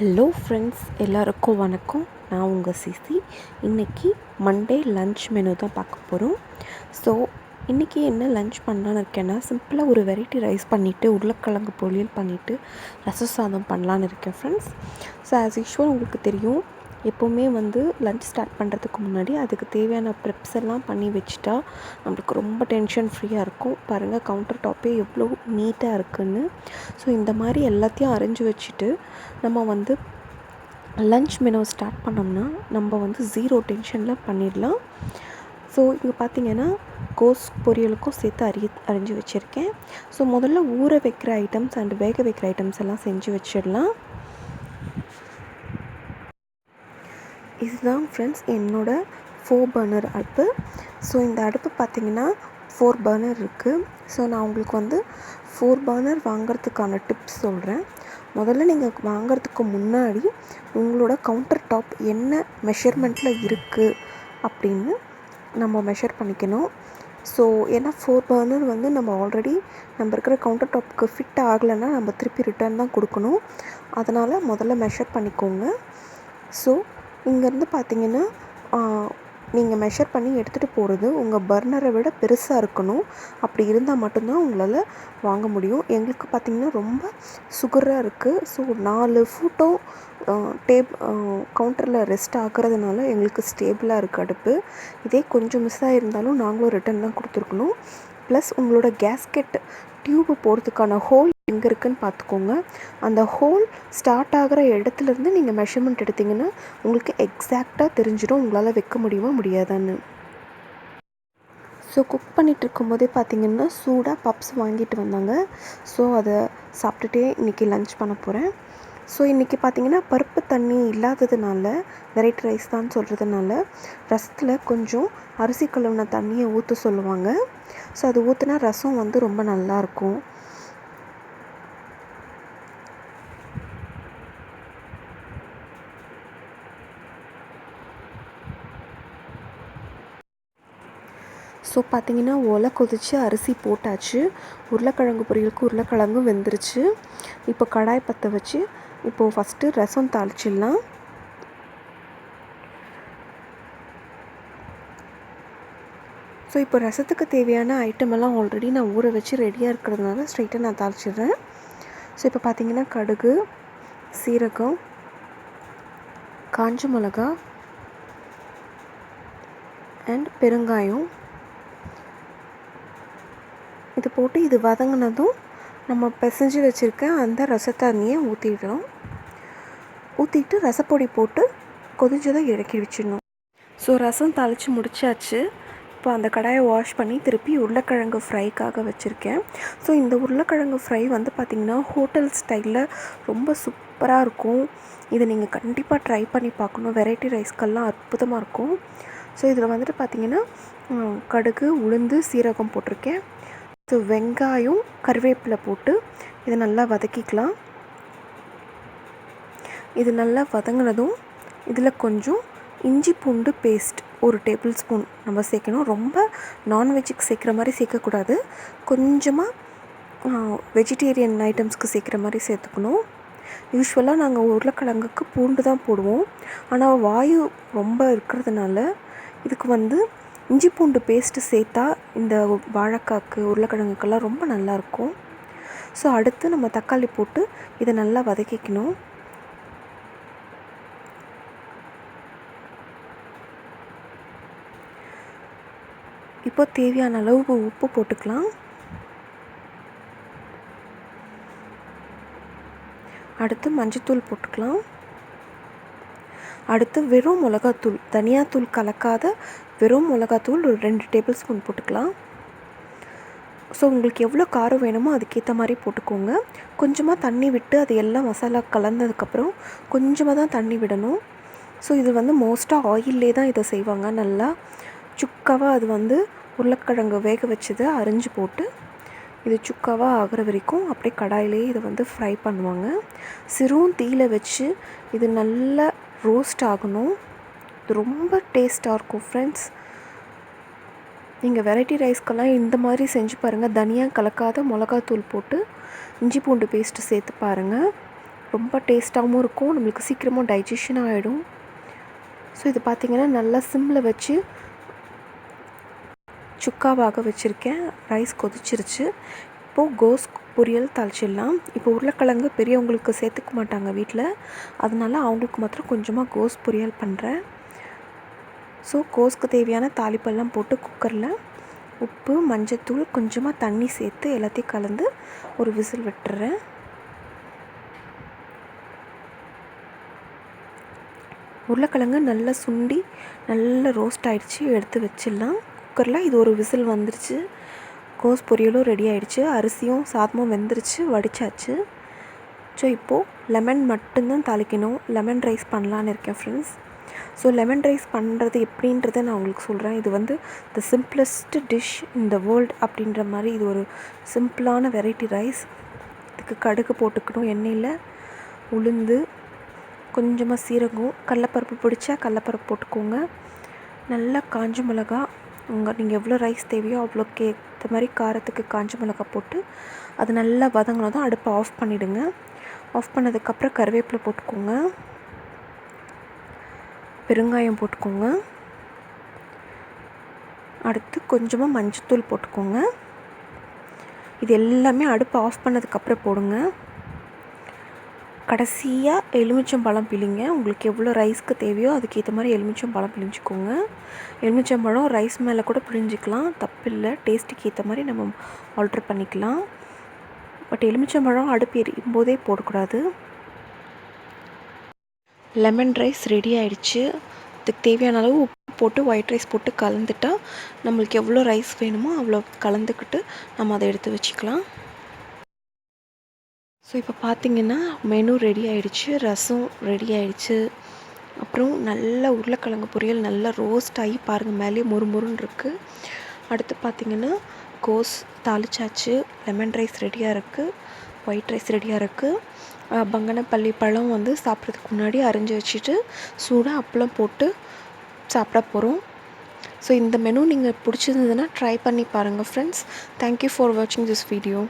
Hello friends, எல்லாருக்கும் வணக்கம். நான் உங்கள் சிசி. இன்றைக்கி மண்டே லன்ச் மெனு தான் பார்க்க போகிறோம். ஸோ இன்றைக்கி என்ன லன்ச் பண்ணலான்னு இருக்கேன்னா, சிம்பிளாக ஒரு வெரைட்டி ரைஸ் பண்ணிவிட்டு உருளைக்கிழங்கு பொரியல் பண்ணிவிட்டு ரசம் சாதம் பண்ணலான்னு இருக்கேன் ஃப்ரெண்ட்ஸ். ஸோ ஆஸ் யூஷுவல் உங்களுக்கு தெரியும், எப்போவுமே லன்ச் ஸ்டார்ட் பண்ணுறதுக்கு முன்னாடி அதுக்கு தேவையான ப்ரெப்ஸ் எல்லாம் பண்ணி வச்சுட்டா நம்மளுக்கு ரொம்ப டென்ஷன் ஃப்ரீயாக இருக்கும். பாருங்கள், கவுண்டர் டாப்பே எவ்வளோ நீட்டாக இருக்குதுன்னு. ஸோ இந்த மாதிரி எல்லாத்தையும் அரைஞ்சி வச்சுட்டு நம்ம லன்ச் மெனு ஸ்டார்ட் பண்ணோம்னா நம்ம ஜீரோ டென்ஷனில் பண்ணிடலாம். ஸோ இங்கே பார்த்திங்கன்னா கோஸ் பொரியலுக்கும் சேர்த்து அரிஞ்சு வச்சுருக்கேன். ஸோ முதல்ல ஊற வைக்கிற ஐட்டம்ஸ் அண்ட் வேக வைக்கிற ஐட்டம்ஸ் எல்லாம் செஞ்சு வச்சிடலாம். இதுதான் ஃப்ரெண்ட்ஸ் என்னோடய 4 பர்னர் அடுப்பு. ஸோ இந்த அடுப்பு பார்த்திங்கன்னா 4 பர்னர் இருக்குது. ஸோ நான் உங்களுக்கு 4 பர்னர் வாங்கிறதுக்கான டிப்ஸ் சொல்கிறேன். முதல்ல நீங்கள் வாங்கிறதுக்கு முன்னாடி உங்களோட கவுண்டர் டாப் என்ன மெஷர்மெண்ட்டில் இருக்குது அப்படின்னு நம்ம மெஷர் பண்ணிக்கணும். ஸோ ஏன்னா 4 பர்னர் நம்ம ஆல்ரெடி நம்ம இருக்கிற கவுண்டர் டாப்புக்கு ஃபிட் ஆகலைன்னா நம்ம திருப்பி ரிட்டர்ன் தான் கொடுக்கணும். அதனால் முதல்ல மெஷர் பண்ணிக்கோங்க. ஸோ இங்கேருந்து பார்த்திங்கன்னா நீங்கள் மெஷர் பண்ணி எடுத்துகிட்டு போகிறது உங்கள் பர்னரை விட பெருசாக இருக்கணும். அப்படி இருந்தால் மட்டும்தான் உங்களால் வாங்க முடியும். எங்களுக்கு பார்த்திங்கன்னா ரொம்ப சுகராக இருக்குது. ஸோ 4 ஃபுட்டும் கவுண்டரில் ரெஸ்ட் ஆகிறதுனால எங்களுக்கு ஸ்டேபிளாக இருக்குது அடுப்பு. இதே கொஞ்சம் மிஸ் ஆகிருந்தாலும் நாங்களும் ரிட்டன் தான் கொடுத்துருக்கணும். ப்ளஸ் உங்களோட கேஸ்கெட் டியூப்பு போகிறதுக்கான ஹோல் எங்கே இருக்குதுன்னு பார்த்துக்கோங்க. அந்த ஹோல் ஸ்டார்ட் ஆகிற இடத்துலேருந்து நீங்கள் மெஷர்மெண்ட் எடுத்திங்கன்னா உங்களுக்கு எக்ஸாக்டாக தெரிஞ்சிடும் உங்களால் வைக்க முடியுமா முடியாதான்னு. ஸோ குக் பண்ணிகிட்டு இருக்கும்போதே பார்த்திங்கன்னா சூடாக பப்ஸ் வாங்கிட்டு வந்தாங்க. ஸோ அதை சாப்பிட்டுட்டே இன்றைக்கி லன்ச் பண்ண போகிறேன். ஸோ இன்றைக்கி பார்த்திங்கன்னா பருப்பு தண்ணி இல்லாததுனால வெரைட்டி ரைஸ் தான் சொல்கிறதுனால ரசத்தில் கொஞ்சம் அரிசி கழுவின தண்ணியை ஊற்ற சொல்லுவாங்க. ஸோ அது ஊற்றினா ரசம் ரொம்ப நல்லாயிருக்கும். ஸோ பார்த்திங்கன்னா ஒலை கொதித்து அரிசி போட்டாச்சு. உருளைக்கிழங்கு பொரியலுக்கு உருளைக்கிழங்கும் வெந்துருச்சு. இப்போ கடாய் பற்ற வச்சு இப்போது ஃபஸ்ட்டு ரசம் தாளிச்சிடலாம். ஸோ இப்போ ரசத்துக்கு தேவையான ஐட்டம் எல்லாம் ஆல்ரெடி நான் ஊற வச்சு ரெடியாக இருக்கிறதுனால ஸ்ட்ரைட்டாக நான் தாளிச்சிடுறேன். ஸோ இப்போ பார்த்திங்கன்னா கடுகு, சீரகம், காஞ்ச மிளகா அண்ட் பெருங்காயம் இது போட்டு இது வதங்கினதும் நம்ம பிசைஞ்சு வச்சுருக்க அந்த ரசத்தண்ணியை ஊற்றிடுறோம். ஊற்றிட்டு ரசப்பொடி போட்டு கொதிஞ்சதை இறக்கி வச்சிடணும். ஸோ ரசம் தாளித்து முடிச்சாச்சு. இப்போ அந்த கடாயை வாஷ் பண்ணி திருப்பி உருளைக்கிழங்கு ஃப்ரைக்காக வச்சுருக்கேன். ஸோ இந்த உருளைக்கிழங்கு ஃப்ரை பார்த்திங்கன்னா ஹோட்டல் ஸ்டைலில் ரொம்ப சூப்பராக இருக்கும். இதை நீங்கள் கண்டிப்பாக ட்ரை பண்ணி பார்க்கணும். வெரைட்டி ரைஸ்க்கெல்லாம் அற்புதமாக இருக்கும். ஸோ இதில் பார்த்திங்கன்னா கடுகு, உளுந்து, சீரகம் போட்டிருக்கேன். ஸோ வெங்காயம், கருவேப்பிலை போட்டு இதை நல்லா வதக்கிக்கலாம். இது நல்லா வதங்கினதும் இதில் கொஞ்சம் இஞ்சி பூண்டு பேஸ்ட் 1 டேபிள் ஸ்பூன் நம்ம சேர்க்கணும். ரொம்ப நான்வெஜ்ஜுக்கு சேர்க்குற மாதிரி சேர்க்கக்கூடாது. கொஞ்சமாக வெஜிடேரியன் ஐட்டம்ஸ்க்கு சேர்க்குற மாதிரி சேர்த்துக்கணும். யூஸ்வலாக நாங்கள் உருளைக்கிழங்குக்கு பூண்டு தான் போடுவோம். ஆனால் வாயு ரொம்ப இருக்கிறதுனால இதுக்கு இஞ்சி பூண்டு பேஸ்ட்டு சேர்த்தா இந்த வாழைக்காய்க்கு உருளைக்கிழங்குக்கெல்லாம் ரொம்ப நல்லாயிருக்கும். ஸோ அடுத்து நம்ம தக்காளி போட்டு இதை நல்லா வதக்கிக்கணும். இப்போ தேவையான அளவு உப்பு போட்டுக்கலாம். அடுத்து மஞ்சத்தூள் போட்டுக்கலாம். அடுத்து வெறும் மிளகாத்தூள், தனியாத்தூள் கலக்காத வெறும் மிளகாத்தூள் ஒரு 2 டேபிள் ஸ்பூன் போட்டுக்கலாம். ஸோ உங்களுக்கு எவ்வளோ காரம் வேணுமோ அதுக்கேற்ற மாதிரி போட்டுக்கோங்க. கொஞ்சமாக தண்ணி விட்டு அது எல்லாம் மசாலா கலந்ததுக்கப்புறம் கொஞ்சமாக தான் தண்ணி விடணும். ஸோ இது மோஸ்ட்டாக ஆயிலே தான் இதை செய்வாங்க. நல்லா சுக்காவாக அது உருளைக்கிழங்கு வேக வச்சதை அரிஞ்சு போட்டு இது சுக்காவாக ஆகிற வரைக்கும் அப்படியே கடாயிலே இதை ஃப்ரை பண்ணுவாங்க. சிறும் தீயில வச்சு இது நல்லா ரோஸ்ட் ஆகணும். இது ரொம்ப டேஸ்ட்டாக இருக்கும் ஃப்ரெண்ட்ஸ். நீங்கள் வெரைட்டி ரைஸ்க்கெல்லாம் இந்த மாதிரி செஞ்சு பாருங்கள். தனியாக கலக்காத மிளகாத்தூள் போட்டு இஞ்சி பூண்டு பேஸ்ட்டு சேர்த்து பாருங்கள். ரொம்ப டேஸ்ட்டாகவும் இருக்கும், நம்மளுக்கு சீக்கிரமாக டைஜஷன் ஆகிடும். ஸோ இது பார்த்திங்கன்னா நல்லா சிம்மில் வச்சு சுக்காவாக வச்சுருக்கேன். ரைஸ் கொதிச்சிருச்சு. இப்போது கோஸ் பொரியல் தாளிச்சிடலாம். இப்போ உருளைக்கிழங்கு பெரியவங்களுக்கு சேர்த்துக்க மாட்டாங்க வீட்டில், அதனால அவங்களுக்கு மாத்திரம் கொஞ்சமாக கோஸ் பொரியல் பண்ணுறேன். ஸோ கோஸ்க்கு தேவையான தாளிப்பெல்லாம் போட்டு குக்கரில் உப்பு, மஞ்சத்தூள், கொஞ்சமாக தண்ணி சேர்த்து எல்லாத்தையும் கலந்து ஒரு விசில் விட்டுறேன். உருளைக்கிழங்கு நல்லா சுண்டி நல்லா ரோஸ்ட் ஆகிடுச்சு, எடுத்து வச்சிடலாம் குக்கரில். இது ஒரு விசில் வந்துருச்சு. கோஸ் பொரியலும் ரெடி ஆகிடுச்சு, அரிசியும் சாதமும் வெந்துருச்சு, வடித்தாச்சு. ஸோ இப்போது லெமன் மட்டும்தான் தாளிக்கணும். லெமன் ரைஸ் பண்ணலான்னு இருக்கேன் ஃப்ரெண்ட்ஸ். ஸோ லெமன் ரைஸ் பண்ணுறது எப்படின்றத நான் உங்களுக்கு சொல்கிறேன். இது வந்து த simplest dish in the world அப்படின்ற மாதிரி இது ஒரு சிம்பிளான வெரைட்டி ரைஸ். இதுக்கு கடுகு போட்டுக்கணும், எண்ணெயில் உளுந்து, கொஞ்சமாக சீரகம், கடலப்பருப்பு பிடிச்சா கடலப்பருப்பு போட்டுக்கோங்க. நல்லா காஞ்ச மிளகா, நீங்கள் எவ்வளோ ரைஸ் தேவையோ அவ்வளோக்கு ஏற்ற மாதிரி காரத்துக்கு காஞ்ச மிளகா போட்டு அது நல்லா வதங்கினதும் அடுப்பை ஆஃப் பண்ணிவிடுங்க. ஆஃப் பண்ணதுக்கப்புறம் கருவேப்பிலை போட்டுக்கோங்க, பெருங்காயம் போட்டுக்கோங்க, அடுத்து கொஞ்சமாக மஞ்சத்தூள் போட்டுக்கோங்க. இது எல்லாமே அடுப்பை ஆஃப் பண்ணதுக்கப்புறம் போடுங்க. கடைசியாக எலுமிச்சம்பழம் பிழிங்க. உங்களுக்கு எவ்வளோ ரைஸ்க்கு தேவையோ அதுக்கேற்ற மாதிரி எலுமிச்சம்பழம் பிழிஞ்சிக்கோங்க. எலுமிச்சம்பழம் ரைஸ் மேலே கூட பிழிஞ்சிக்கலாம், தப்பில்லை. டேஸ்ட்டுக்கு ஏற்ற மாதிரி நம்ம ஆல்ட்ரு பண்ணிக்கலாம். பட் எலுமிச்சம்பழம் அடுப்பு எரியும் போதே போடக்கூடாது. லெமன் ரைஸ் ரெடி ஆகிடுச்சு. இதுக்கு தேவையான அளவு உப்பு போட்டு ஒயிட் ரைஸ் போட்டு கலந்துட்டால் நம்மளுக்கு எவ்வளோ ரைஸ் வேணுமோ அவ்வளோ கலந்துக்கிட்டு நம்ம அதை எடுத்து வச்சுக்கலாம். ஸோ இப்போ பார்த்திங்கன்னா மெனு ரெடி ஆகிடுச்சு, ரசம் ரெடி ஆகிடுச்சு. அப்புறம் நல்ல உருளைக்கிழங்கு பொரியல் நல்லா ரோஸ்ட் ஆகி பாருங்கள், மேலே மொறுமொறுன்னு இருக்குது. அடுத்து பார்த்திங்கன்னா கோஸ் தாளிச்சாச்சு, லெமன் ரைஸ் ரெடியாக இருக்குது, ஒயிட் ரைஸ் ரெடியாக இருக்குது. பங்கனப்பள்ளி பழம் வந்து சாப்பிட்றதுக்கு முன்னாடி அரிஞ்சு வச்சுட்டு சூடாக அப்பளம் போட்டு சாப்பிட போகிறோம். ஸோ இந்த மெனு நீங்கள் பிடிச்சிருந்ததுன்னா ட்ரை பண்ணி பாருங்கள் ஃப்ரெண்ட்ஸ். தேங்க்யூ ஃபார் வாட்சிங் திஸ் வீடியோ.